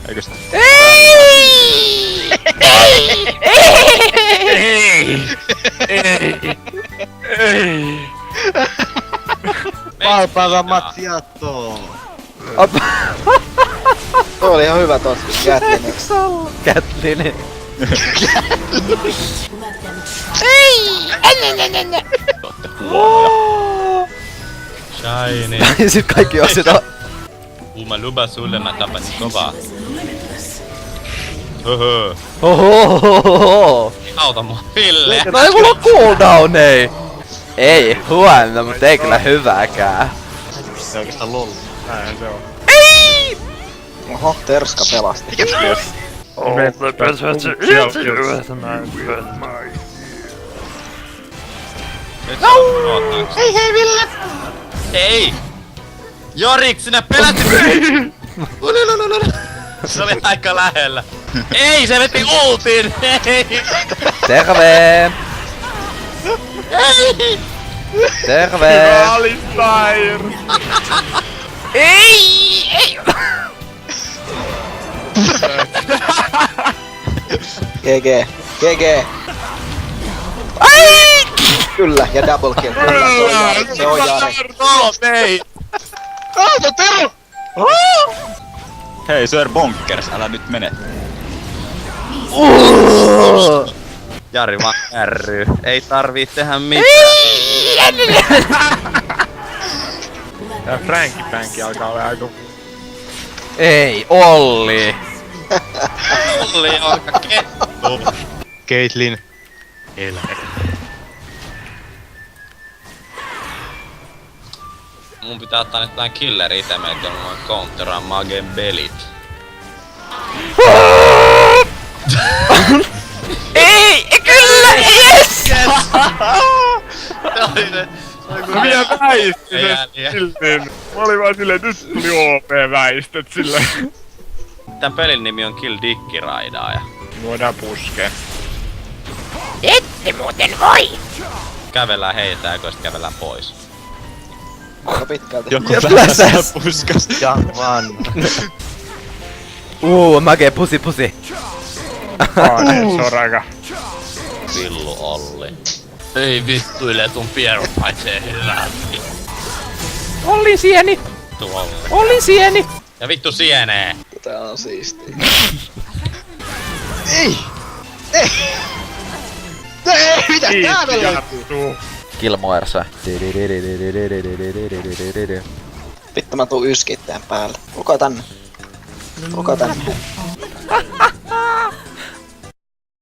Eikös? Ei! Palpala macchiato. Tuo oli ihan hyvä toski, Kätlinen. Kätlinen. Shiny. Ja sit kaikki on sitä. Mä lupa sulle, mä tapasin kovaa. Höhö. Ohohohoho. Auta mua, Ville. No ei mulla oo cooldown, ei. Ei huono, mut ei kyllä hyvääkään. Se oikeastaan lol. Näinhän se on. Oho, Terska pelasti. Hei hei Ville! Ei! Jorik, sinä pelätit! Se oli aika lähellä. Ei, se veti ultin! Ei! Terve! Ei! Terve! Alistair! Ei! Ei! GG. GG. Ai! Kyllä, ja double kill. Kyllä, se on Jari. Ei! Aalto Tero! Hei Sir Bonkers, älä nyt mene. Jari vaan kärryy. Ei tarvii tehdä mitään. Ja Frankie Pankki alkaa olla aika... Ei, Olli! Olli on aika kettu. Caitlyn. Elä. Mun pitää ottaa nyt tän killer itemeet, jolla mä counteraan Magen Belit. Ei! Kyllä! Yes! Mä vielä väistin Ei sen silleen. Mä olin vaan silleen, nyt tuli OP-väistöt silleen. Tän pelin nimi on Kill Dicki Raidaaja. Voidaan puskea. Ette muuten voi! Kävellään heitää, kun sit kävellään pois. Aika pitkälti. Joku Ja lässäs läsäs. puskas. Ja vaan. Mage, pusi pusi. Soraka. Villu Olli. Ei vittuile tun Piero paitsee hyvältä. Ollin sieni! Tuolle. Ollin sieni! Ja vittu sienee! Tää on siistiä. Ei, mitä täällä löytyy? Kilmoersa. Vittu mä tuun yskittäen päälle. Kuka tänne? Kuka tänne?